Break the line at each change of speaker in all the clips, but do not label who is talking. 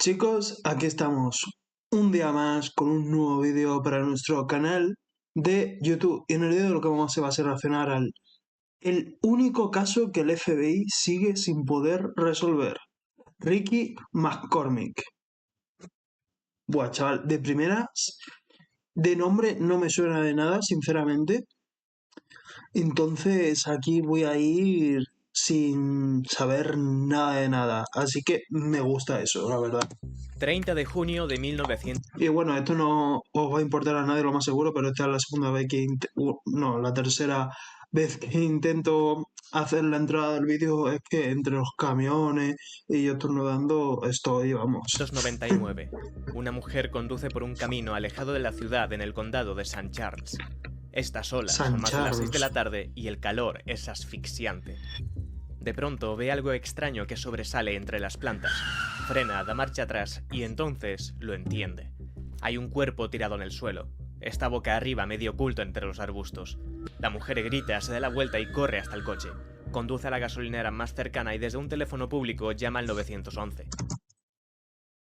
Chicos, aquí estamos un día más con un nuevo vídeo para nuestro canal de YouTube. Y en el vídeo lo que vamos a hacer va a ser reaccionar al el único caso que el FBI sigue sin poder resolver. Ricky McCormick. Buah, chaval, de primeras, de nombre no me suena de nada, sinceramente. Entonces aquí voy a ir sin saber nada de nada. Así que me gusta eso, la verdad.
30 de junio de 1900.
Y bueno, esto no os va a importar a nadie, lo más seguro, pero esta es la segunda vez que... no, la tercera vez que intento hacer la entrada del vídeo. Es que entre los camiones y yo estornudando estoy, vamos.
1999. Una mujer conduce por un camino alejado de la ciudad en el condado de St. Charles. Está sola,
San
son más de las 6 de
Charles.
la tarde y el calor es asfixiante. De pronto ve algo extraño que sobresale entre las plantas. Frena, da marcha atrás y entonces lo entiende. Hay un cuerpo tirado en el suelo. Está boca arriba, medio oculto entre los arbustos. La mujer grita, se da la vuelta y corre hasta el coche. Conduce a la gasolinera más cercana y desde un teléfono público llama al 911.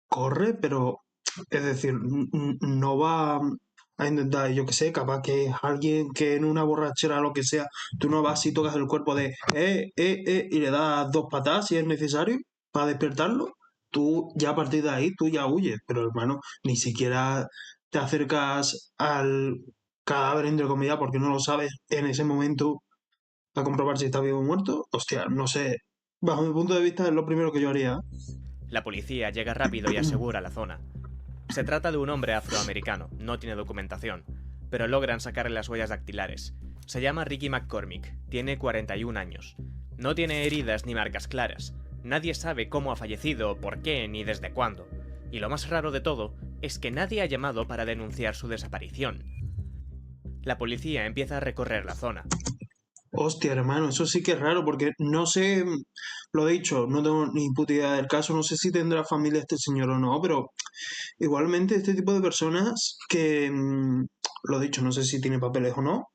Corre, pero... Es decir, no va a intentar, yo que sé, capaz que alguien que en una borrachera o lo que sea, tú no vas y tocas el cuerpo de y le das dos patadas si es necesario para despertarlo. Tú ya a partir de ahí, tú ya huyes, pero hermano, ni siquiera te acercas al cadáver, entre comillas, porque no lo sabes en ese momento a comprobar si está vivo o muerto. Hostia, no sé. Bajo mi punto de vista es lo primero que yo haría.
La policía llega rápido y asegura la zona. Se trata de un hombre afroamericano, no tiene documentación, pero logran sacarle las huellas dactilares. Se llama Ricky McCormick, tiene 41 años. No tiene heridas ni marcas claras. Nadie sabe cómo ha fallecido, por qué ni desde cuándo. Y lo más raro de todo es que nadie ha llamado para denunciar su desaparición. La policía empieza a recorrer la zona.
Hostia, hermano, eso sí que es raro porque no sé, lo dicho, no tengo ni puta idea del caso, no sé si tendrá familia este señor o no, pero igualmente este tipo de personas que, lo dicho, no sé si tiene papeles o no,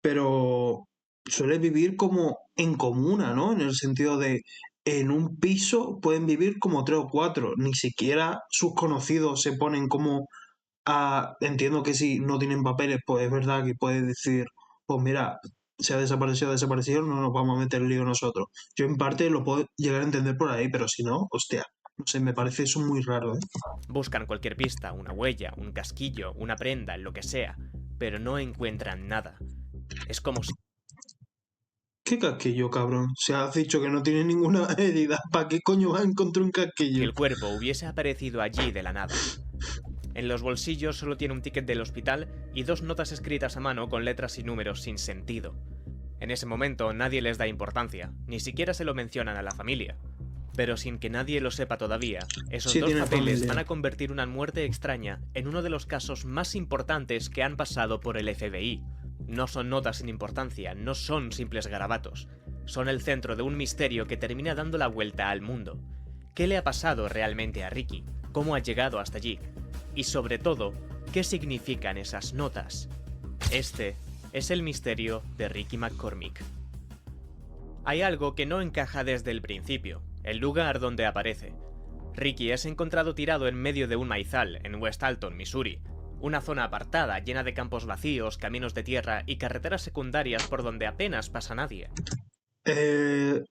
pero suele vivir como en comuna, ¿no? En el sentido de, en un piso pueden vivir como tres o cuatro, ni siquiera sus conocidos se ponen como a... Entiendo que si no tienen papeles, pues es verdad que puedes decir, pues mira, se ha desaparecido, no nos vamos a meter lío nosotros. Yo en parte lo puedo llegar a entender por ahí, pero si no, hostia, no sé, me parece eso muy raro, ¿eh?
Buscan cualquier pista, una huella, un casquillo, una prenda, lo que sea, pero no encuentran nada. Es como si
¿Qué casquillo, cabrón? Se has dicho que no tiene ninguna herida, ¿para qué coño vas a encontrar un casquillo?
el cuerpo hubiese aparecido allí de la nada. En los bolsillos solo tiene un ticket del hospital y dos notas escritas a mano con letras y números sin sentido. En ese momento nadie les da importancia, ni siquiera se lo mencionan a la familia. Pero sin que nadie lo sepa todavía, esos
Sí
dos
tiene
papeles
familia.
van a convertir una muerte extraña en uno de los casos más importantes que han pasado por el FBI. No son notas sin importancia, no son simples garabatos. Son el centro de un misterio que termina dando la vuelta al mundo. ¿Qué le ha pasado realmente a Ricky? ¿Cómo ha llegado hasta allí? Y sobre todo, ¿qué significan esas notas? Este es el misterio de Ricky McCormick. Hay algo que no encaja desde el principio, el lugar donde aparece. Ricky es encontrado tirado en medio de un maizal en West Alton, Missouri, una zona apartada llena de campos vacíos, caminos de tierra y carreteras secundarias por donde apenas pasa nadie.
Eh,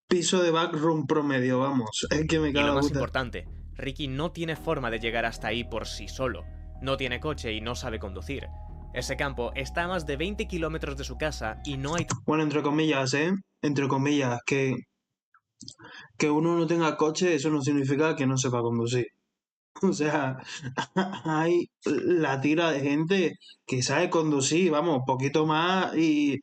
piso de backroom promedio, vamos, es que me
Y
cago
lo
en la
más
puta.
importante, Ricky no tiene forma de llegar hasta ahí por sí solo. No tiene coche y no sabe conducir. Ese campo está a más de 20 kilómetros de su casa y no hay...
Bueno, entre comillas, ¿eh? Entre comillas, que uno no tenga coche, eso no significa que no sepa conducir. O sea, hay la tira de gente que sabe conducir, vamos, poquito más y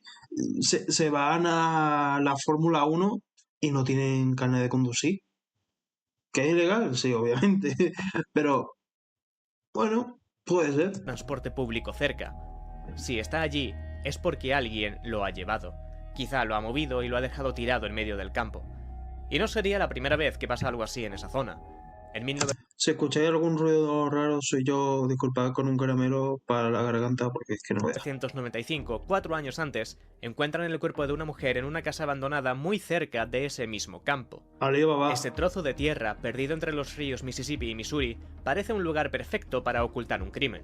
se van a la Fórmula 1 y no tienen carnet de conducir. ¿Que es ilegal? Sí, obviamente. Pero, bueno, puede ser.
transporte público cerca. Si está allí, es porque alguien lo ha llevado. Quizá lo ha movido y lo ha dejado tirado en medio del campo. Y no sería la primera vez que pasa algo así en esa zona. En
Si escucháis algún ruido raro, soy yo, disculpad, con un caramelo para la garganta porque es que no veas.
1995, 4 años antes, encuentran el cuerpo de una mujer en una casa abandonada muy cerca de ese mismo campo.
Alibaba.
Ese trozo de tierra, perdido entre los ríos Mississippi y Missouri, parece un lugar perfecto para ocultar un crimen.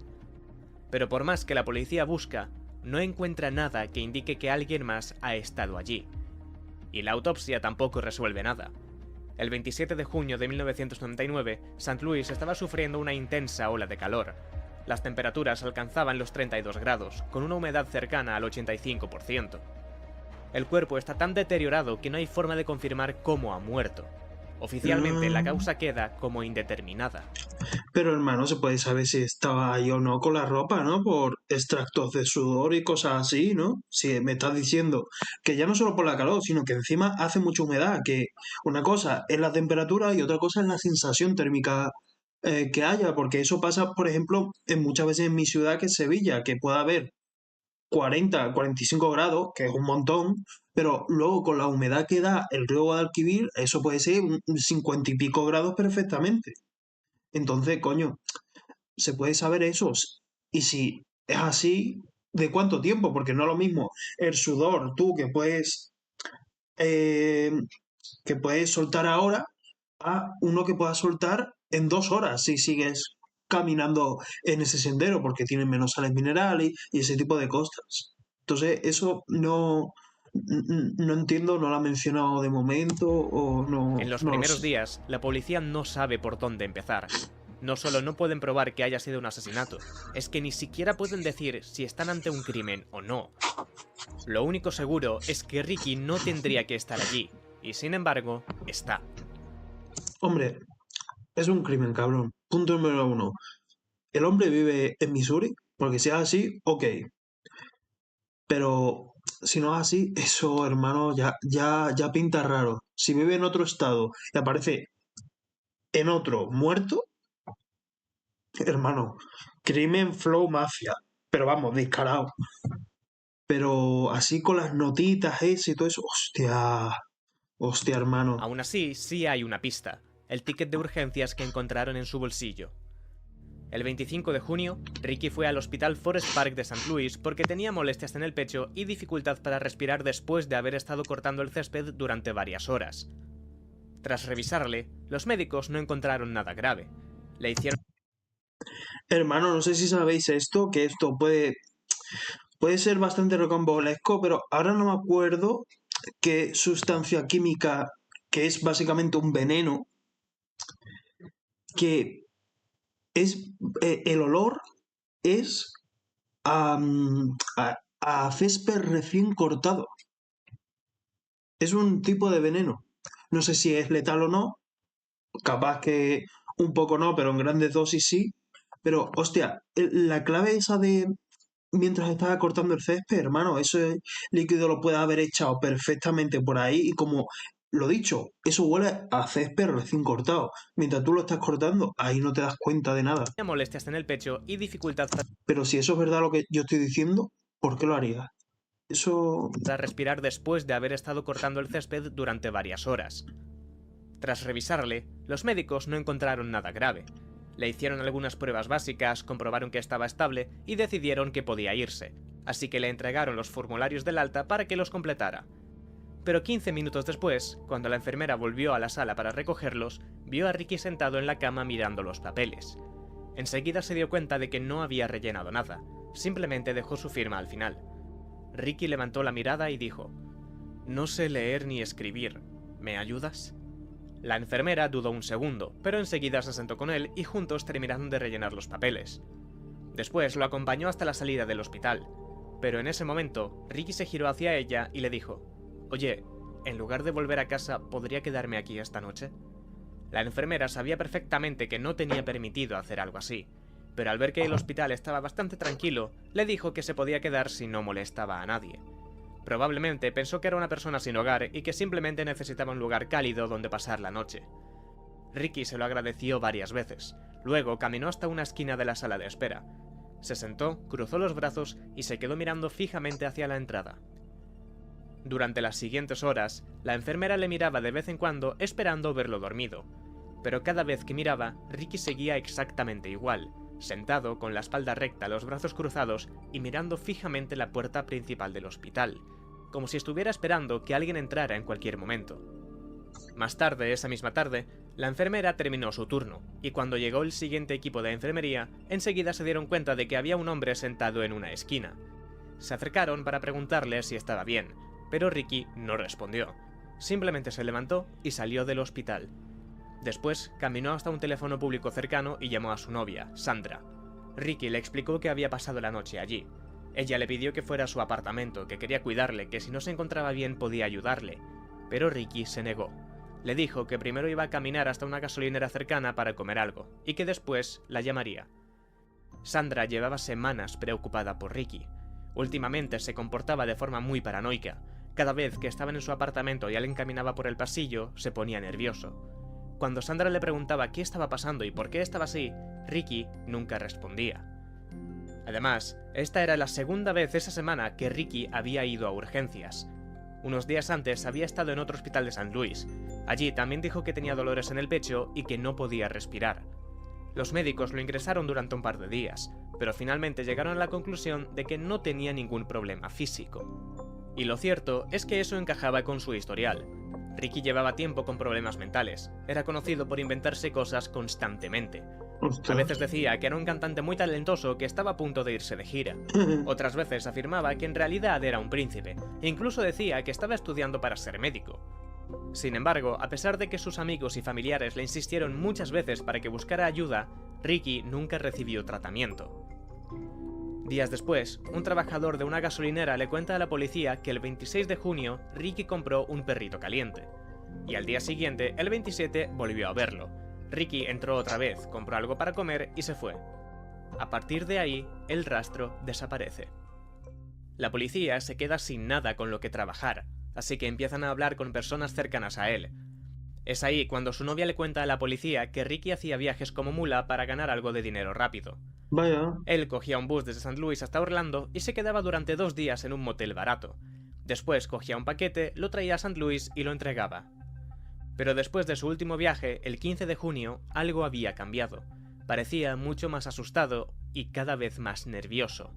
Pero por más que la policía busca, no encuentra nada que indique que alguien más ha estado allí. Y la autopsia tampoco resuelve nada. El 27 de junio de 1999, St. Louis estaba sufriendo una intensa ola de calor. Las temperaturas alcanzaban los 32 grados, con una humedad cercana al 85%. El cuerpo está tan deteriorado que no hay forma de confirmar cómo ha muerto. Oficialmente, la causa queda como indeterminada.
Pero hermano, se puede saber si estaba ahí o no con la ropa, ¿no? Por extractos de sudor y cosas así, ¿no? Si me estás diciendo que ya no solo por la calor, sino que encima hace mucha humedad, que una cosa es la temperatura y otra cosa es la sensación térmica que haya, porque eso pasa, por ejemplo, en muchas veces en mi ciudad, que es Sevilla, que puede haber 40, 45 grados, que es un montón, pero luego con la humedad que da el río Guadalquivir, eso puede ser un 50 y pico grados perfectamente. Entonces, coño, se puede saber eso. Y si es así, ¿de cuánto tiempo? Porque no es lo mismo el sudor, tú eh, que puedes soltar ahora, a uno que pueda soltar en 2 horas si sigues caminando en ese sendero, porque tiene menos sales minerales y ese tipo de cosas. Entonces, eso no entiendo, no lo ha mencionado de momento o
En los
no lo
primeros
sé.
días, la policía no sabe por dónde empezar. No solo no pueden probar que haya sido un asesinato, es que ni siquiera pueden decir si están ante un crimen o no. Lo único seguro es que Ricky no tendría que estar allí, y sin embargo, está.
Hombre, es un crimen, cabrón. Punto número uno. El hombre vive en Missouri, porque si es así, ok. Pero si no es así, eso, hermano, ya pinta raro. Si vive en otro estado y aparece en otro muerto, hermano, crimen flow mafia. Pero vamos, descarado. Pero así con las notitas ese y todo eso, hostia, hermano.
Aún así, sí hay una pista: el ticket de urgencias que encontraron en su bolsillo. El 25 de junio, Ricky fue al hospital Forest Park de St. Louis porque tenía molestias en el pecho y dificultad para respirar después de haber estado cortando el césped durante varias horas. Tras revisarle, los médicos no encontraron nada grave. Le hicieron
Hermano, no sé si sabéis esto, que esto puede ser bastante rocambolesco, pero ahora no me acuerdo qué sustancia química, que es básicamente un veneno, que es el olor es a césped recién cortado. Es un tipo de veneno. No sé si es letal o no, capaz que un poco no, pero en grandes dosis sí. Pero, hostia, la clave esa de mientras estaba cortando el césped, hermano, ese líquido lo puede haber echado perfectamente por ahí y como lo dicho, eso huele a césped recién cortado. Mientras tú lo estás cortando, ahí no te das cuenta de nada.
molestias en el pecho y dificultad
Pero si eso es verdad lo que yo estoy diciendo, ¿por qué lo harías? Eso...
para respirar después de haber estado cortando el césped durante varias horas. Tras revisarle, los médicos no encontraron nada grave. Le hicieron algunas pruebas básicas, comprobaron que estaba estable y decidieron que podía irse, así que le entregaron los formularios del alta para que los completara. Pero 15 minutos después, cuando la enfermera volvió a la sala para recogerlos, vio a Ricky sentado en la cama mirando los papeles. Enseguida se dio cuenta de que no había rellenado nada, simplemente dejó su firma al final. Ricky levantó la mirada y dijo: «No sé leer ni escribir, ¿me ayudas?». La enfermera dudó un segundo, pero enseguida se sentó con él y juntos terminaron de rellenar los papeles. Después lo acompañó hasta la salida del hospital, pero en ese momento Ricky se giró hacia ella y le dijo: «Oye, en lugar de volver a casa, ¿podría quedarme aquí esta noche?». La enfermera sabía perfectamente que no tenía permitido hacer algo así, pero al ver que el hospital estaba bastante tranquilo, le dijo que se podía quedar si no molestaba a nadie. Probablemente pensó que era una persona sin hogar y que simplemente necesitaba un lugar cálido donde pasar la noche. Ricky se lo agradeció varias veces. Luego caminó hasta una esquina de la sala de espera. Se sentó, cruzó los brazos y se quedó mirando fijamente hacia la entrada. Durante las siguientes horas, la enfermera le miraba de vez en cuando esperando verlo dormido. pero cada vez que miraba, Ricky seguía exactamente igual, sentado con la espalda recta, los brazos cruzados y mirando fijamente la puerta principal del hospital, como si estuviera esperando que alguien entrara en cualquier momento. Más tarde, esa misma tarde, la enfermera terminó su turno, y cuando llegó el siguiente equipo de enfermería, enseguida se dieron cuenta de que había un hombre sentado en una esquina. Se acercaron para preguntarle si estaba bien, pero Ricky no respondió. Simplemente se levantó y salió del hospital. Después, caminó hasta un teléfono público cercano y llamó a su novia, Sandra. Ricky le explicó que había pasado la noche allí. Ella le pidió que fuera a su apartamento, que quería cuidarle, que si no se encontraba bien podía ayudarle. Pero Ricky se negó. Le dijo que primero iba a caminar hasta una gasolinera cercana para comer algo, y que después la llamaría. Sandra llevaba semanas preocupada por Ricky. Últimamente se comportaba de forma muy paranoica. Cada vez que estaban en su apartamento y alguien caminaba por el pasillo, se ponía nervioso. Cuando Sandra le preguntaba qué estaba pasando y por qué estaba así, Ricky nunca respondía. Además, esta era la segunda vez esa semana que Ricky había ido a urgencias. Unos días antes había estado en otro hospital de St. Louis. Allí también dijo que tenía dolores en el pecho y que no podía respirar. Los médicos lo ingresaron durante un par de días, pero finalmente llegaron a la conclusión de que no tenía ningún problema físico. Y lo cierto es que eso encajaba con su historial. Ricky llevaba tiempo con problemas mentales. Era conocido por inventarse cosas constantemente. A veces decía que era un cantante muy talentoso que estaba a punto de irse de gira. Otras veces afirmaba que en realidad era un príncipe, e incluso decía que estaba estudiando para ser médico. Sin embargo, a pesar de que sus amigos y familiares le insistieron muchas veces para que buscara ayuda, Ricky nunca recibió tratamiento. Días después, un trabajador de una gasolinera le cuenta a la policía que el 26 de junio Ricky compró un perrito caliente. Y al día siguiente, el 27, volvió a verlo. Ricky entró otra vez, compró algo para comer y se fue. A partir de ahí, el rastro desaparece. La policía se queda sin nada con lo que trabajar, así que empiezan a hablar con personas cercanas a él. Es ahí cuando su novia le cuenta a la policía que Ricky hacía viajes como mula para ganar algo de dinero rápido.
Vaya.
Él cogía un bus desde St. Louis hasta Orlando y se quedaba durante 2 días en un motel barato. Después cogía un paquete, lo traía a St. Louis y lo entregaba. Pero después de su último viaje, el 15 de junio, algo había cambiado. Parecía mucho más asustado y cada vez más nervioso.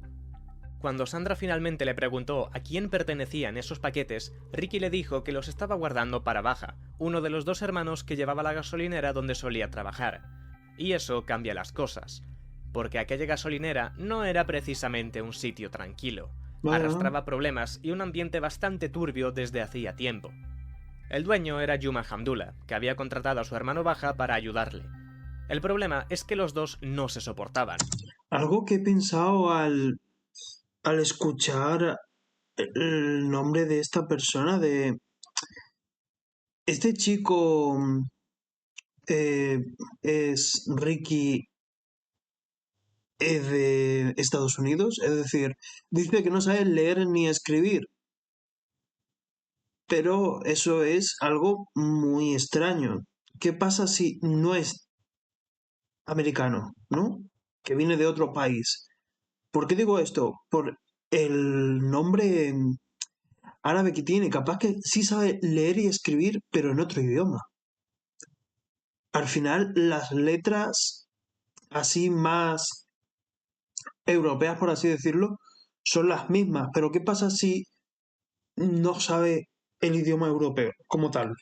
Cuando Sandra finalmente le preguntó a quién pertenecían esos paquetes, Ricky le dijo que los estaba guardando para Baja, uno de los 2 hermanos que llevaba la gasolinera donde solía trabajar. Y eso cambia las cosas, porque aquella gasolinera no era precisamente un sitio tranquilo. Arrastraba problemas y un ambiente bastante turbio desde hacía tiempo. El dueño era Yuma Hamdullah, que había contratado a su hermano Baja para ayudarle. El problema es que los dos no se soportaban.
Algo que he pensado al escuchar el nombre de esta persona, de este chico es Ricky, es de Estados Unidos, es decir, dice que no sabe leer ni escribir, pero eso es algo muy extraño. ¿Qué pasa si no es americano, ¿no? Que viene de otro país. ¿Por qué digo esto? Por el nombre árabe que tiene. Capaz que sí sabe leer y escribir, pero en otro idioma. Al final, las letras así más europeas, por así decirlo, son las mismas. Pero ¿qué pasa si no sabe el idioma europeo como tal?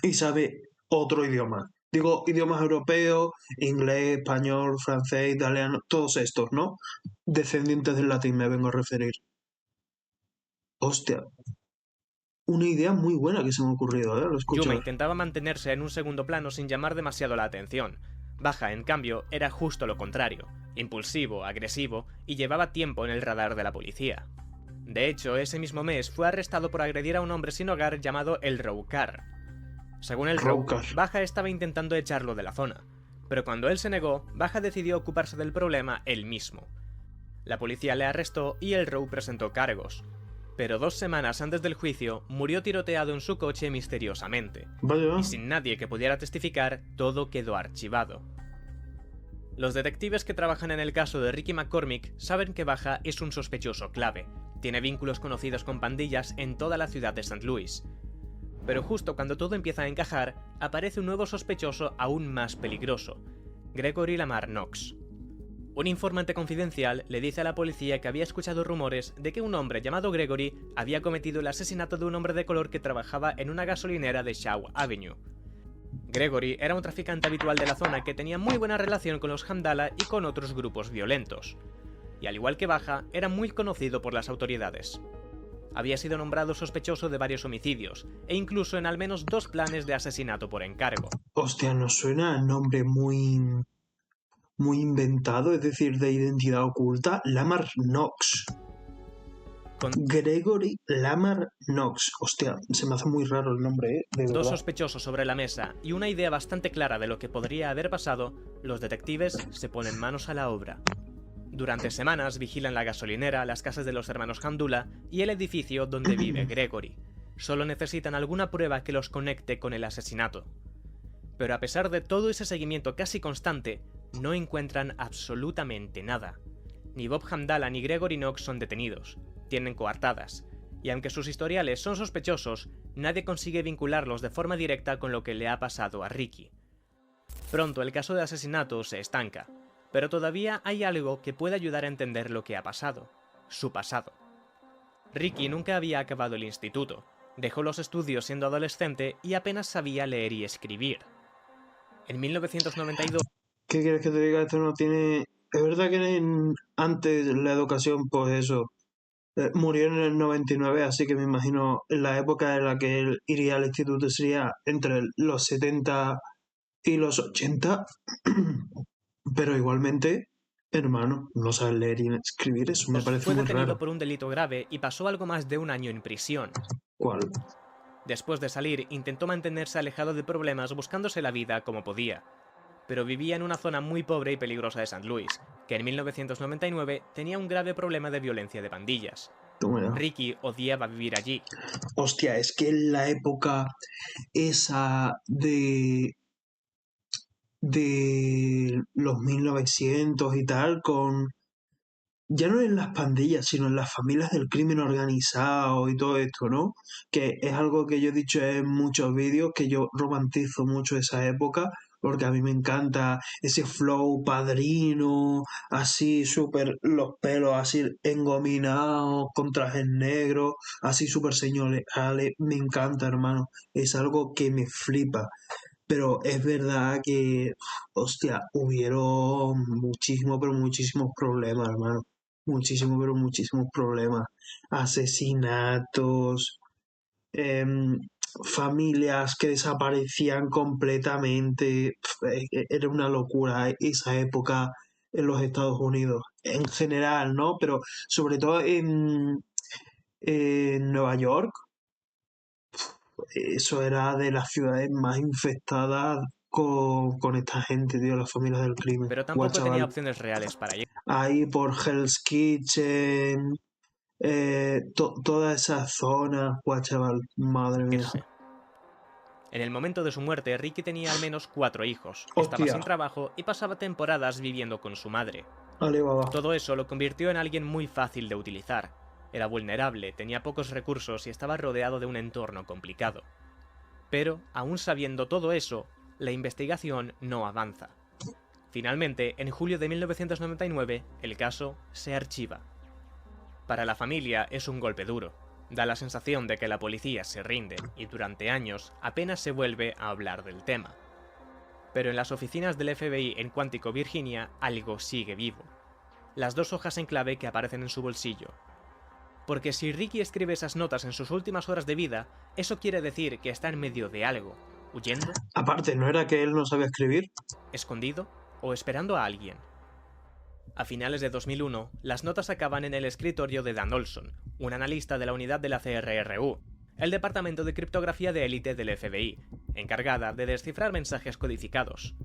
Y sabe otro idioma. Digo, idiomas europeos, inglés, español, francés, italiano, todos estos, ¿no? Descendientes del latín me vengo a referir. Hostia, una idea muy buena que se me ha ocurrido, ¿eh? Lo escucho.
Yuma intentaba mantenerse en un segundo plano sin llamar demasiado la atención. Baja, en cambio, era justo lo contrario, impulsivo, agresivo y llevaba tiempo en el radar de la policía. De hecho, ese mismo mes fue arrestado por agredir a un hombre sin hogar llamado El Roukar. Según el Roukar, Baja estaba intentando echarlo de la zona, pero cuando él se negó, Baja decidió ocuparse del problema él mismo. La policía le arrestó y el Roukar presentó cargos, pero 2 semanas antes del juicio murió tiroteado en su coche misteriosamente, y sin nadie que pudiera testificar, todo quedó archivado. Los detectives que trabajan en el caso de Ricky McCormick saben que Baja es un sospechoso clave, tiene vínculos conocidos con pandillas en toda la ciudad de St. Louis. Pero justo cuando todo empieza a encajar, aparece un nuevo sospechoso aún más peligroso, Gregory Lamar Knox. Un informante confidencial le dice a la policía que había escuchado rumores de que un hombre llamado Gregory había cometido el asesinato de un hombre de color que trabajaba en una gasolinera de Shaw Avenue. Gregory era un traficante habitual de la zona que tenía muy buena relación con los Hamdallah y con otros grupos violentos. Y al igual que Baja, era muy conocido por las autoridades. Había sido nombrado sospechoso de varios homicidios, e incluso en al menos 2 planes de asesinato por encargo.
Hostia, nos suena a nombre muy inventado, es decir, de identidad oculta. Lamar Knox. Gregory Lamar Knox. Hostia, se me hace muy raro el nombre, de verdad.
2 sospechosos sobre la mesa y una idea bastante clara de lo que podría haber pasado, los detectives se ponen manos a la obra. Durante semanas vigilan la gasolinera, las casas de los hermanos Hamdullah y el edificio donde vive Gregory. Solo necesitan alguna prueba que los conecte con el asesinato. Pero a pesar de todo ese seguimiento casi constante, no encuentran absolutamente nada. Ni Bob Hamdallah ni Gregory Knox son detenidos, tienen coartadas, y aunque sus historiales son sospechosos, nadie consigue vincularlos de forma directa con lo que le ha pasado a Ricky. Pronto el caso de asesinato se estanca, pero todavía hay algo que puede ayudar a entender lo que ha pasado, su pasado. Ricky nunca había acabado el instituto, dejó los estudios siendo adolescente y apenas sabía leer y escribir. En 1992...
¿Qué quieres que te diga? Esto no tiene... Es verdad que antes la educación, pues eso, murió en el 99, así que me imagino en la época en la que él iría al instituto sería entre los 70 y los 80, pero igualmente, hermano, no saber leer y escribir, eso me parece
fue
muy
detenido
raro.
por un delito grave y pasó algo más de 1 año en prisión.
¿Cuál?
Después de salir, intentó mantenerse alejado de problemas buscándose la vida como podía, pero vivía en una zona muy pobre y peligrosa de St. Louis, que en 1999 tenía un grave problema de violencia de pandillas. Ricky odiaba vivir allí.
Hostia, es que en la época esa de los 1900 y tal, con ya no en las pandillas, sino en las familias del crimen organizado y todo esto, ¿no? Que es algo que yo he dicho en muchos vídeos, que yo romantizo mucho esa época, porque a mí me encanta ese flow padrino, así súper, los pelos así engominados, con trajes negros, así súper señores, me encanta, hermano, es algo que me flipa. Pero es verdad que, hostia, hubieron muchísimos, pero muchísimos problemas, hermano. Muchísimos, pero muchísimos problemas. Asesinatos, em, familias que desaparecían completamente. Era una locura esa época en los Estados Unidos. En general, ¿no? Pero sobre todo en Nueva York, eso era de las ciudades más infectadas con esta gente, tío, las familias del crimen.
Pero
Guau,
tampoco tenía
chaval.
opciones reales para llegar.
Ahí por Hell's Kitchen, toda esa zona, guau, chaval, madre mía.
En el momento de su muerte, Ricky tenía al menos 4 hijos, estaba
Hostia,
sin trabajo y pasaba temporadas viviendo con su madre.
Alibaba.
Todo eso lo convirtió en alguien muy fácil de utilizar. Era vulnerable, tenía pocos recursos y estaba rodeado de un entorno complicado. Pero, aún sabiendo todo eso, la investigación no avanza. Finalmente, en julio de 1999, el caso se archiva. Para la familia es un golpe duro. Da la sensación de que la policía se rinde y durante años apenas se vuelve a hablar del tema. Pero en las oficinas del FBI en Quantico, Virginia, algo sigue vivo. Las 2 hojas en clave que aparecen en su bolsillo. Porque si Ricky escribe esas notas en sus últimas horas de vida, eso quiere decir que está en medio de algo, huyendo,
Aparte, ¿no era que él no sabía escribir?
escondido o esperando a alguien. A finales de 2001, las notas acaban en el escritorio de Dan Olson, un analista de la unidad de la CRRU, el departamento de criptografía de élite del FBI, encargada de descifrar mensajes codificados.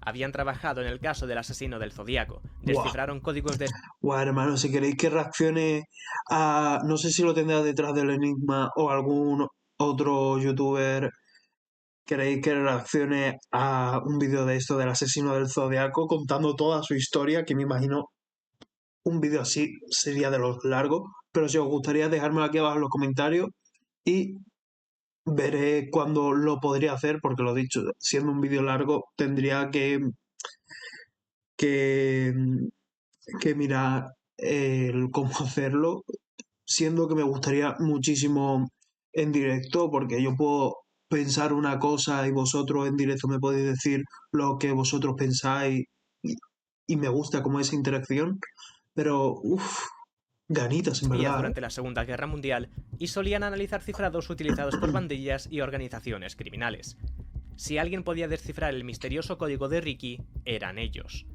Habían trabajado en el caso del asesino del Zodíaco, descifraron códigos de...
Guau, hermano, si queréis que reaccione a... No sé si lo tendrá detrás del enigma o algún otro youtuber. ¿Queréis que reaccione a un vídeo de esto del asesino del Zodiaco contando toda su historia? Que me imagino un vídeo así sería de los largos. Pero si os gustaría, dejármelo aquí abajo en los comentarios. Y veré cuándo lo podría hacer, porque lo dicho, siendo un vídeo largo, tendría que, que mirar cómo hacerlo, siendo que me gustaría muchísimo en directo, porque yo puedo pensar una cosa y vosotros en directo me podéis decir lo que vosotros pensáis y me gusta como esa interacción, pero uff, ganitas en verdad, ¿eh?
Durante la Segunda Guerra Mundial y solían analizar cifrados utilizados por pandillas y organizaciones criminales. Si alguien podía descifrar el misterioso código de Ricky, eran ellos.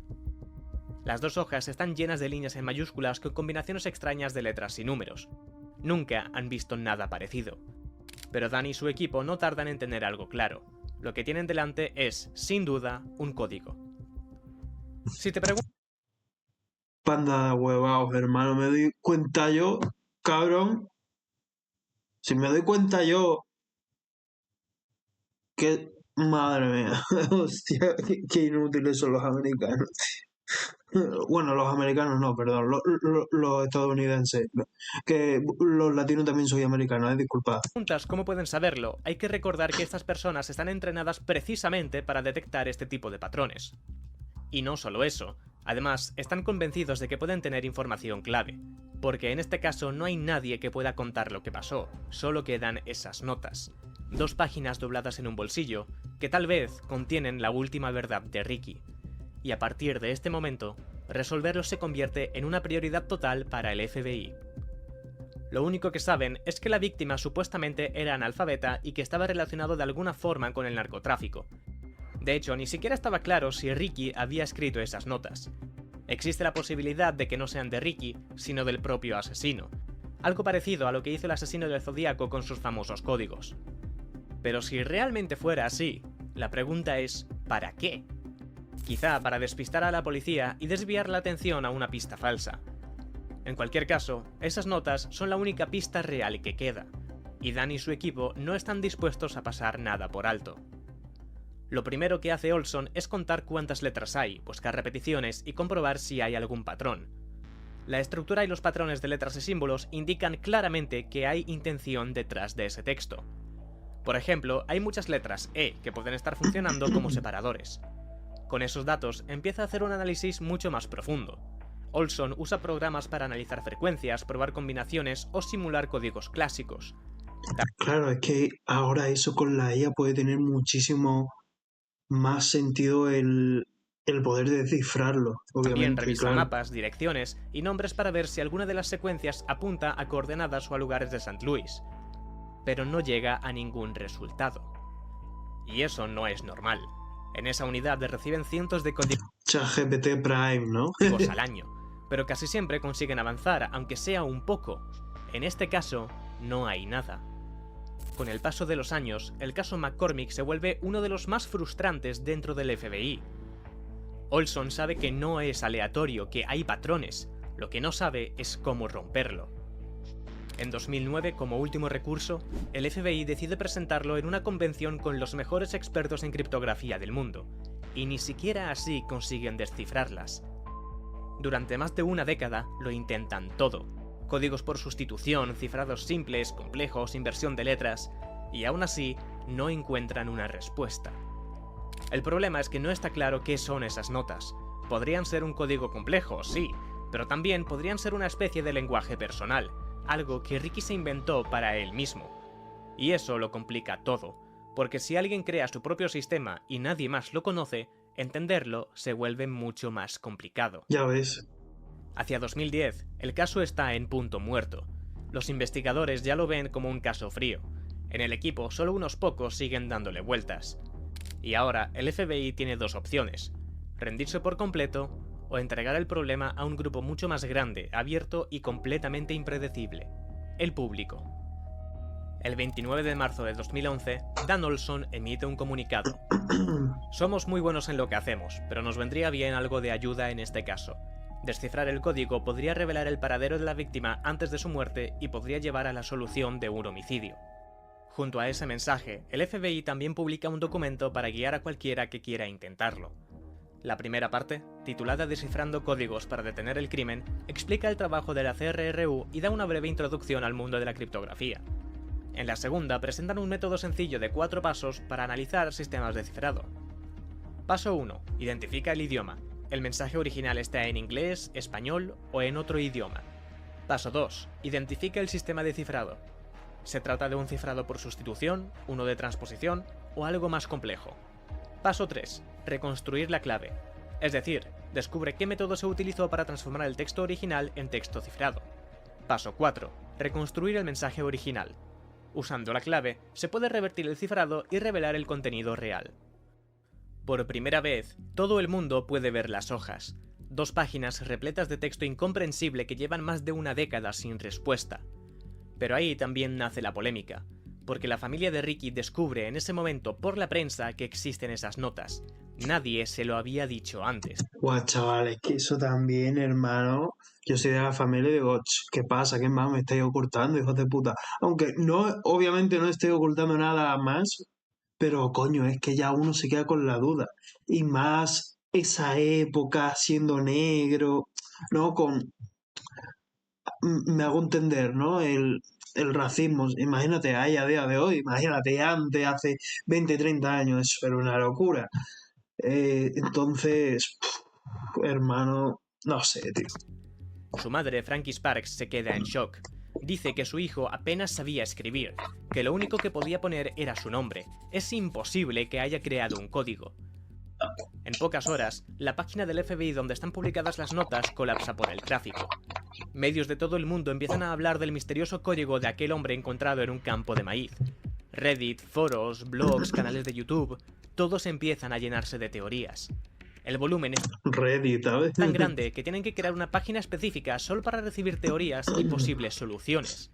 Las 2 hojas están llenas de líneas en mayúsculas con combinaciones extrañas de letras y números. Nunca han visto nada parecido. Pero Dan y su equipo no tardan en tener algo claro. Lo que tienen delante es, sin duda, un código. Si te preguntas
Panda de huevaos, hermano, me doy cuenta yo, cabrón, si me doy cuenta yo que, madre mía, hostia, qué inútiles son los americanos. Bueno, los americanos no, perdón, los estadounidenses. Que los latinos también soy americanos, disculpad.
cómo pueden saberlo, hay que recordar que estas personas están entrenadas precisamente para detectar este tipo de patrones. Y no solo eso, además están convencidos de que pueden tener información clave, porque en este caso no hay nadie que pueda contar lo que pasó, solo quedan esas notas. 2 páginas dobladas en un bolsillo, que tal vez contienen la última verdad de Ricky. Y a partir de este momento, resolverlo se convierte en una prioridad total para el FBI. Lo único que saben es que la víctima supuestamente era analfabeta y que estaba relacionado de alguna forma con el narcotráfico. De hecho, ni siquiera estaba claro si Ricky había escrito esas notas. Existe la posibilidad de que no sean de Ricky, sino del propio asesino. Algo parecido a lo que hizo el asesino del Zodíaco con sus famosos códigos. Pero si realmente fuera así, la pregunta es ¿para qué? Quizá para despistar a la policía y desviar la atención a una pista falsa. En cualquier caso, esas notas son la única pista real que queda, y Dan y su equipo no están dispuestos a pasar nada por alto. Lo primero que hace Olson es contar cuántas letras hay, buscar repeticiones y comprobar si hay algún patrón. La estructura y los patrones de letras y símbolos indican claramente que hay intención detrás de ese texto. Por ejemplo, hay muchas letras E que pueden estar funcionando como separadores. Con esos datos empieza a hacer un análisis mucho más profundo. Olson usa programas para analizar frecuencias, probar combinaciones o simular códigos clásicos.
Claro, es que ahora eso con la IA puede tener muchísimo más sentido el poder descifrarlo,
También
obviamente,
revisa
claro.
mapas, direcciones y nombres para ver si alguna de las secuencias apunta a coordenadas o a lugares de St. Louis. Pero no llega a ningún resultado. Y eso no es normal. En esa unidad reciben cientos de códigos
ChatGPT Prime, ¿no?
al año, pero casi siempre consiguen avanzar, aunque sea un poco. En este caso, no hay nada. Con el paso de los años, el caso McCormick se vuelve uno de los más frustrantes dentro del FBI. Olson sabe que no es aleatorio, que hay patrones, lo que no sabe es cómo romperlo. En 2009, como último recurso, el FBI decide presentarlo en una convención con los mejores expertos en criptografía del mundo, y ni siquiera así consiguen descifrarlas. Durante más de una década lo intentan todo. Códigos por sustitución, cifrados simples, complejos, inversión de letras, y aún así no encuentran una respuesta. El problema es que no está claro qué son esas notas. Podrían ser un código complejo, sí, pero también podrían ser una especie de lenguaje personal, algo que Ricky se inventó para él mismo. Y eso lo complica todo, porque si alguien crea su propio sistema y nadie más lo conoce, entenderlo se vuelve mucho más complicado.
Ya ves.
Hacia 2010, el caso está en punto muerto. Los investigadores ya lo ven como un caso frío. En el equipo solo unos pocos siguen dándole vueltas. Y ahora el FBI tiene 2 opciones: rendirse por completo o entregar el problema a un grupo mucho más grande, abierto y completamente impredecible: el público. El 29 de marzo de 2011, Dan Olson emite un comunicado. Somos muy buenos en lo que hacemos, pero nos vendría bien algo de ayuda en este caso. Descifrar el código podría revelar el paradero de la víctima antes de su muerte y podría llevar a la solución de un homicidio. Junto a ese mensaje, el FBI también publica un documento para guiar a cualquiera que quiera intentarlo. La primera parte, titulada Descifrando códigos para detener el crimen, explica el trabajo de la CRRU y da una breve introducción al mundo de la criptografía. En la segunda presentan un método sencillo de 4 pasos para analizar sistemas de cifrado. Paso 1. Identifica el idioma. El mensaje original está en inglés, español o en otro idioma. Paso 2. Identifica el sistema de cifrado. ¿Se trata de un cifrado por sustitución, uno de transposición o algo más complejo? Paso 3. Reconstruir la clave. Es decir, descubre qué método se utilizó para transformar el texto original en texto cifrado. Paso 4. Reconstruir el mensaje original. Usando la clave, se puede revertir el cifrado y revelar el contenido real. Por primera vez, todo el mundo puede ver las hojas. 2 páginas repletas de texto incomprensible que llevan más de una década sin respuesta. Pero ahí también nace la polémica, porque la familia de Ricky descubre en ese momento por la prensa que existen esas notas. Nadie se lo había dicho antes.
Guau, chavales, que eso también, hermano. Yo soy de la familia y digo, ¿qué pasa? ¿Qué más me estáis ocultando, hijos de puta? Aunque no, obviamente no estoy ocultando nada más, pero coño, es que ya uno se queda con la duda. Y más esa época siendo negro, ¿no? Me hago entender, ¿no? El racismo. Imagínate ahí a día de hoy, imagínate antes, hace 20, 30 años, eso era una locura. Entonces, hermano, no sé, tío.
Su madre, Frankie Sparks, se queda en shock. Dice que su hijo apenas sabía escribir, que lo único que podía poner era su nombre. Es imposible que haya creado un código. En pocas horas, la página del FBI donde están publicadas las notas colapsa por el tráfico. Medios de todo el mundo empiezan a hablar del misterioso código de aquel hombre encontrado en un campo de maíz. Reddit, foros, blogs, canales de YouTube, todos empiezan a llenarse de teorías. El volumen es
Reddit, ¿sabes?
tan grande que tienen que crear una página específica solo para recibir teorías y posibles soluciones.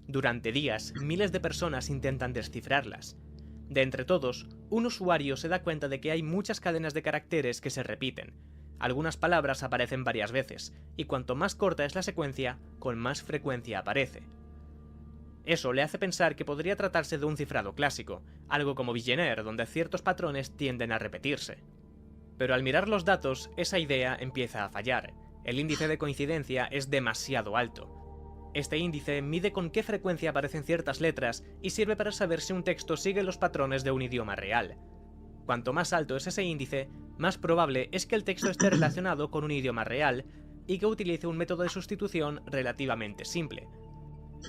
Durante días, miles de personas intentan descifrarlas. De entre todos, un usuario se da cuenta de que hay muchas cadenas de caracteres que se repiten. Algunas palabras aparecen varias veces, y cuanto más corta es la secuencia, con más frecuencia aparece. Eso le hace pensar que podría tratarse de un cifrado clásico, algo como Vigenère, donde ciertos patrones tienden a repetirse. Pero al mirar los datos, esa idea empieza a fallar. El índice de coincidencia es demasiado alto. Este índice mide con qué frecuencia aparecen ciertas letras y sirve para saber si un texto sigue los patrones de un idioma real. Cuanto más alto es ese índice, más probable es que el texto esté relacionado con un idioma real y que utilice un método de sustitución relativamente simple.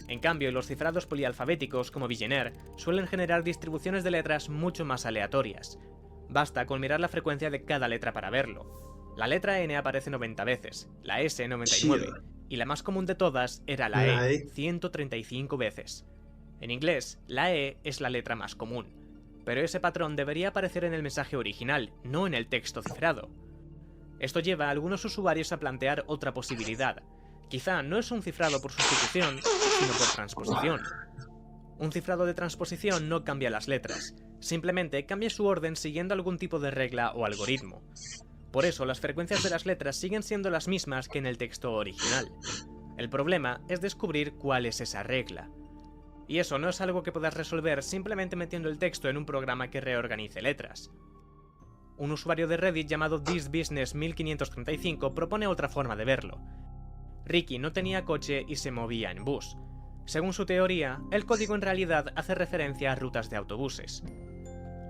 En cambio, los cifrados polialfabéticos como Vigenère suelen generar distribuciones de letras mucho más aleatorias. Basta con mirar la frecuencia de cada letra para verlo. La letra N aparece 90 veces, la S 99, y la más común de todas era la E 135 veces. En inglés, la E es la letra más común, pero ese patrón debería aparecer en el mensaje original, no en el texto cifrado. Esto lleva a algunos usuarios a plantear otra posibilidad. Quizá no es un cifrado por sustitución, sino por transposición. Un cifrado de transposición no cambia las letras, simplemente cambia su orden siguiendo algún tipo de regla o algoritmo. Por eso las frecuencias de las letras siguen siendo las mismas que en el texto original. El problema es descubrir cuál es esa regla. Y eso no es algo que puedas resolver simplemente metiendo el texto en un programa que reorganice letras. Un usuario de Reddit llamado ThisBusiness1535 propone otra forma de verlo. Ricky no tenía coche y se movía en bus. Según su teoría, el código en realidad hace referencia a rutas de autobuses.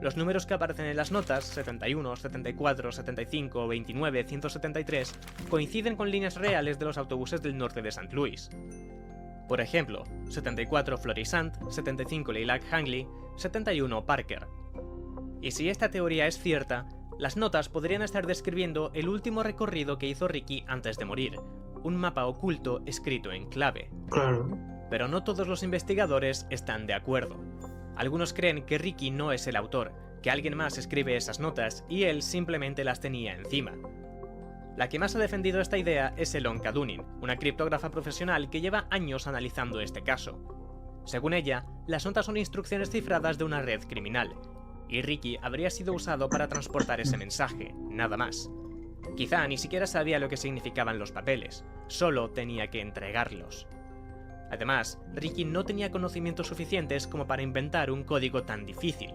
Los números que aparecen en las notas, 71, 74, 75, 29, 173, coinciden con líneas reales de los autobuses del norte de St. Louis. Por ejemplo, 74 Florissant, 75 Lilac Hangley, 71 Parker. Y si esta teoría es cierta, las notas podrían estar describiendo el último recorrido que hizo Ricky antes de morir, un mapa oculto escrito en clave.
Claro.
Pero no todos los investigadores están de acuerdo. Algunos creen que Ricky no es el autor, que alguien más escribe esas notas y él simplemente las tenía encima. La que más ha defendido esta idea es Elonka Dunning, una criptógrafa profesional que lleva años analizando este caso. Según ella, las notas son instrucciones cifradas de una red criminal, y Ricky habría sido usado para transportar ese mensaje, nada más. Quizá ni siquiera sabía lo que significaban los papeles, solo tenía que entregarlos. Además, Ricky no tenía conocimientos suficientes como para inventar un código tan difícil,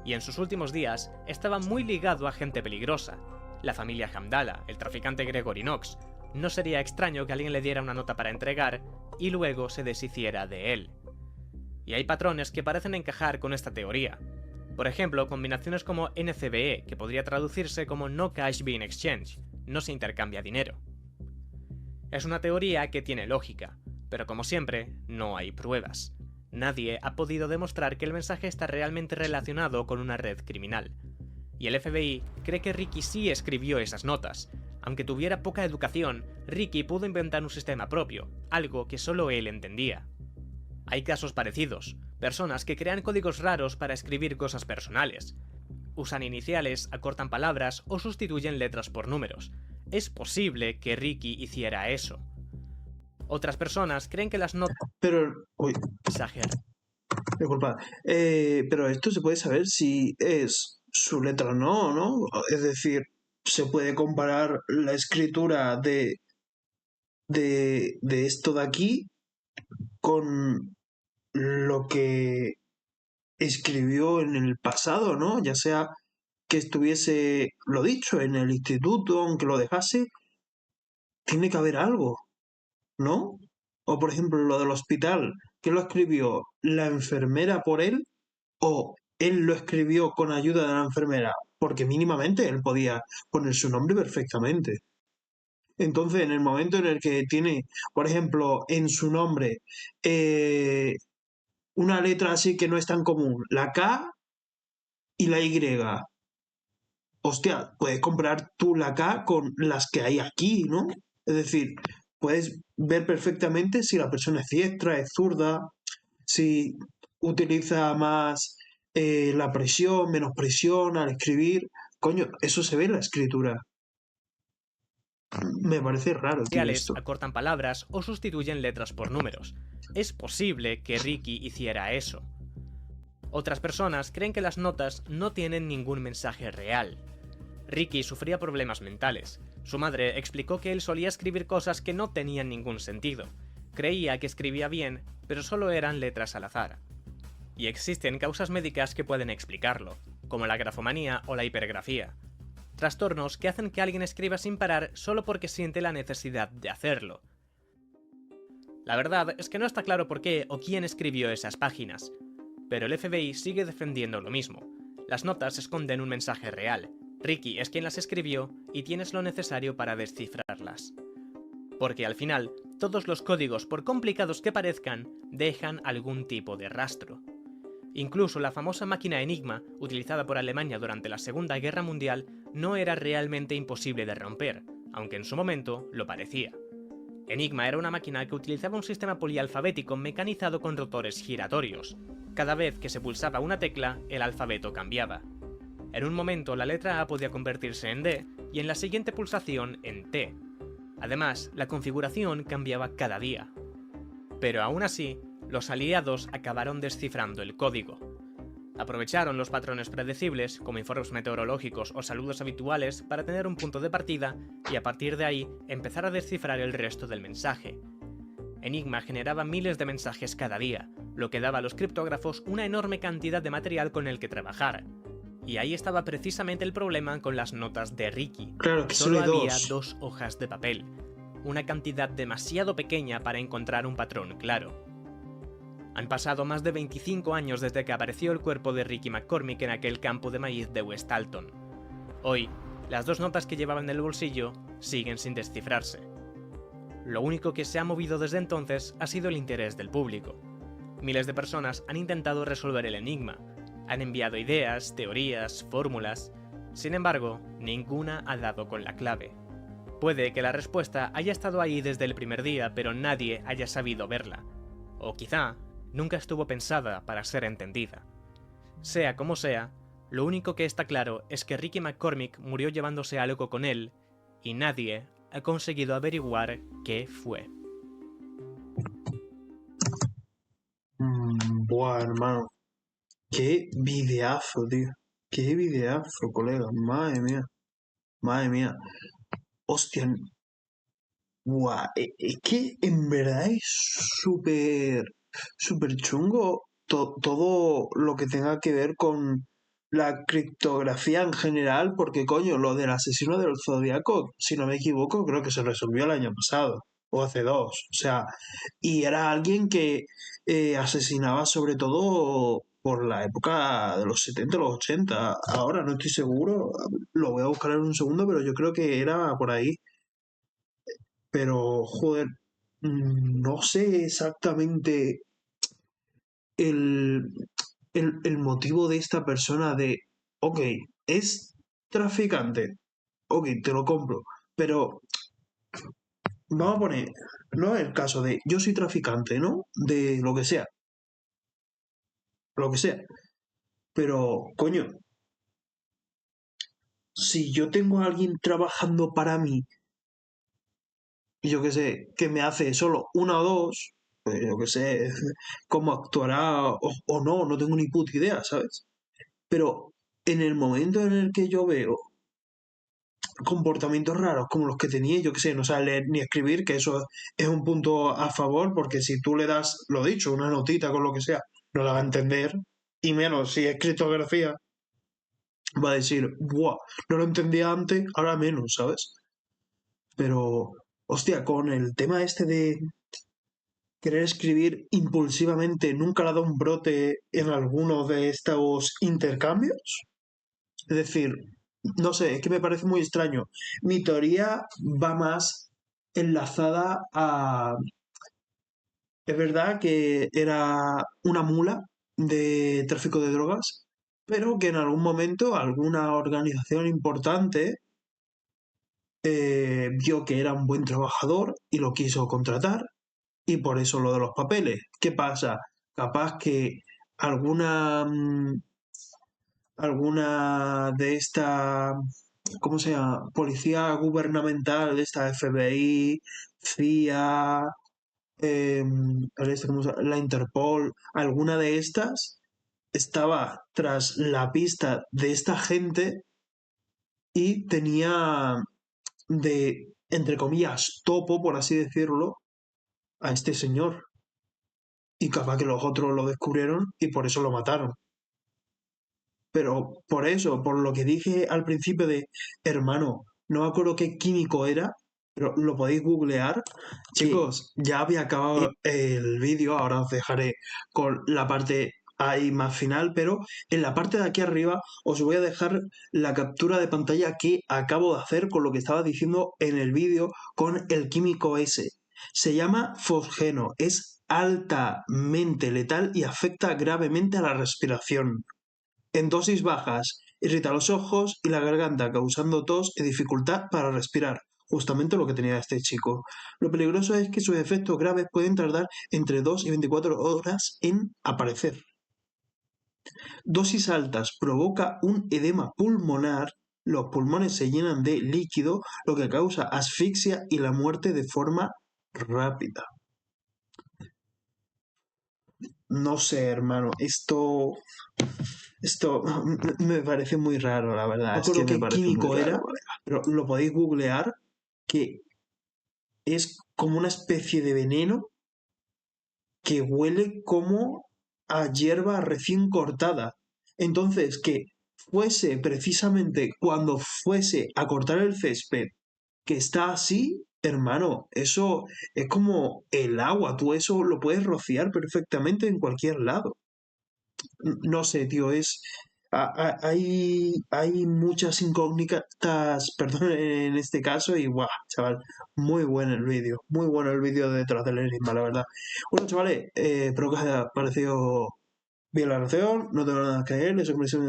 y en sus últimos días estaba muy ligado a gente peligrosa, la familia Hamdallah, el traficante Gregory Knox. No sería extraño que alguien le diera una nota para entregar y luego se deshiciera de él. Y hay patrones que parecen encajar con esta teoría. Por ejemplo, combinaciones como NCBE, que podría traducirse como No Cash Being Exchange, no se intercambia dinero. Es una teoría que tiene lógica, pero como siempre, no hay pruebas. Nadie ha podido demostrar que el mensaje está realmente relacionado con una red criminal. Y el FBI cree que Ricky sí escribió esas notas. Aunque tuviera poca educación, Ricky pudo inventar un sistema propio, algo que solo él entendía. Hay casos parecidos, personas que crean códigos raros para escribir cosas personales. Usan iniciales, acortan palabras o sustituyen letras por números. Es posible que Ricky hiciera eso. Otras personas creen que las notas
Pero, uy,
mensaje
disculpa, pero esto se puede saber si es su letra o no, ¿no? Es decir, se puede comparar la escritura de esto de aquí con lo que escribió en el pasado, ¿no? Ya sea que estuviese, lo dicho, en el instituto, aunque lo dejase, tiene que haber algo, ¿no? O por ejemplo, lo del hospital, ¿quién lo escribió? ¿La enfermera por él? ¿O él lo escribió con ayuda de la enfermera? Porque mínimamente él podía poner su nombre perfectamente. Entonces, en el momento en el que tiene, por ejemplo, en su nombre una letra así que no es tan común, la K y la Y, hostia, puedes comprar tú la K con las que hay aquí, ¿no? Es decir, puedes ver perfectamente si la persona es diestra, es zurda, si utiliza más la presión, menos presión al escribir. Coño, eso se ve en la escritura. Me parece raro, tío,
iniciales,
esto.
acortan palabras o sustituyen letras por números. Es posible que Ricky hiciera eso. Otras personas creen que las notas no tienen ningún mensaje real. Ricky sufría problemas mentales. Su madre explicó que él solía escribir cosas que no tenían ningún sentido. Creía que escribía bien, pero solo eran letras al azar. Y existen causas médicas que pueden explicarlo, como la grafomanía o la hipergrafía. Trastornos que hacen que alguien escriba sin parar solo porque siente la necesidad de hacerlo. La verdad es que no está claro por qué o quién escribió esas páginas, pero el FBI sigue defendiendo lo mismo. Las notas esconden un mensaje real. Ricky es quien las escribió y tienes lo necesario para descifrarlas. Porque al final, todos los códigos, por complicados que parezcan, dejan algún tipo de rastro. Incluso la famosa máquina Enigma, utilizada por Alemania durante la Segunda Guerra Mundial, no era realmente imposible de romper, aunque en su momento lo parecía. Enigma era una máquina que utilizaba un sistema polialfabético mecanizado con rotores giratorios. Cada vez que se pulsaba una tecla, el alfabeto cambiaba. En un momento la letra A podía convertirse en D y en la siguiente pulsación en T. Además, la configuración cambiaba cada día. Pero aún así, los aliados acabaron descifrando el código. Aprovecharon los patrones predecibles, como informes meteorológicos o saludos habituales, para tener un punto de partida y a partir de ahí empezar a descifrar el resto del mensaje. Enigma generaba miles de mensajes cada día, lo que daba a los criptógrafos una enorme cantidad de material con el que trabajar. Y ahí estaba precisamente el problema con las notas de Ricky.
Claro, que
Solo
solo hay
había
dos.
2 hojas de papel, una cantidad demasiado pequeña para encontrar un patrón claro. Han pasado más de 25 años desde que apareció el cuerpo de Ricky McCormick en aquel campo de maíz de West Alton. Hoy, las 2 notas que llevaba en el bolsillo siguen sin descifrarse. Lo único que se ha movido desde entonces ha sido el interés del público. Miles de personas han intentado resolver el enigma, han enviado ideas, teorías, fórmulas. Sin embargo, ninguna ha dado con la clave. Puede que la respuesta haya estado ahí desde el primer día, pero nadie haya sabido verla. O quizá nunca estuvo pensada para ser entendida. Sea como sea, lo único que está claro es que Ricky McCormick murió llevándose algo con él, y nadie ha conseguido averiguar qué fue.
Buah, hermano. Qué videazo, tío. Qué videazo, colega. Madre mía. Madre mía. Hostia. Buah. Es que en verdad es súper, súper chungo todo lo que tenga que ver con la criptografía en general, porque coño, lo del asesino del Zodíaco, si no me equivoco, creo que se resolvió el año pasado. o hace 2. O sea, y era alguien que asesinaba sobre todo por la época de los 70 los 80. Ahora no estoy seguro, lo voy a buscar en un segundo, pero yo creo que era por ahí. Pero, joder, no sé exactamente el, el motivo de esta persona de, ok, es traficante, ok, te lo compro, pero vamos a poner, no es el caso de yo soy traficante, ¿no? De lo que sea, pero coño, si yo tengo a alguien trabajando para mí, y yo qué sé, que me hace solo una o dos, pues yo qué sé, cómo actuará o no, no tengo ni puta idea, ¿sabes? Pero en el momento en el que yo veo comportamientos raros como los que tenía, yo que sé, no sabe leer ni escribir, que eso es un punto a favor, porque si tú le das, lo dicho, una notita con lo que sea, no la va a entender, y menos si es criptografía, va a decir, ¡buah! No lo entendía antes, ahora menos, ¿sabes? Pero, hostia, con el tema este de querer escribir impulsivamente, ¿nunca le ha dado un brote en alguno de estos intercambios? Es decir, no sé, es que me parece muy extraño. Mi teoría va más enlazada a... Es verdad que era una mula de tráfico de drogas, pero que en algún momento alguna organización importante vio que era un buen trabajador y lo quiso contratar y por eso lo de los papeles. ¿Qué pasa? Capaz que alguna alguna de esta, ¿cómo se llama? Policía gubernamental, de esta FBI, CIA, la Interpol, alguna de estas estaba tras la pista de esta gente y tenía de, entre comillas, topo, por así decirlo, a este señor. Y capaz que los otros lo descubrieron y por eso lo mataron. Pero por eso, por lo que dije al principio de, hermano, no me acuerdo qué químico era, pero lo podéis googlear. Chicos, ya había acabado el vídeo, ahora os dejaré con la parte ahí más final, pero en la parte de aquí arriba os voy a dejar la captura de pantalla que acabo de hacer con lo que estaba diciendo en el vídeo con el químico ese. Se llama fosgeno, es altamente letal y afecta gravemente a la respiración. En dosis bajas, irrita los ojos y la garganta, causando tos y dificultad para respirar, justamente lo que tenía este chico. Lo peligroso es que sus efectos graves pueden tardar entre 2 y 24 horas en aparecer. Dosis altas provoca un edema pulmonar, los pulmones se llenan de líquido, lo que causa asfixia y la muerte de forma rápida. No sé, hermano, esto me parece muy raro, la verdad. No recuerdo qué químico era, pero lo podéis googlear, que es como una especie de veneno que huele como a hierba recién cortada. Entonces, que fuese precisamente cuando fuese a cortar el césped, que está así, hermano, eso es como el agua, tú eso lo puedes rociar perfectamente en cualquier lado. No sé, tío, hay muchas incógnitas, perdón, en este caso, y guau, chaval, muy bueno el vídeo de detrás del enigma, la verdad. Bueno, chavales, espero que os haya parecido bien la reacción, no tengo nada que leer, eso nos
Hey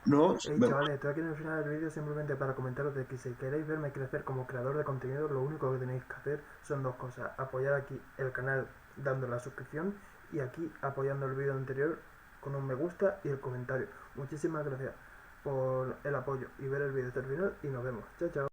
vemos.
chavales, estoy aquí en el final del vídeo simplemente para comentaros de que si queréis verme crecer como creador de contenido, lo único que tenéis que hacer son dos cosas: apoyar aquí el canal dando la suscripción y aquí apoyando el vídeo anterior con un me gusta y el comentario. Muchísimas gracias por el apoyo y ver el vídeo hasta el final y nos vemos. Chao, chao.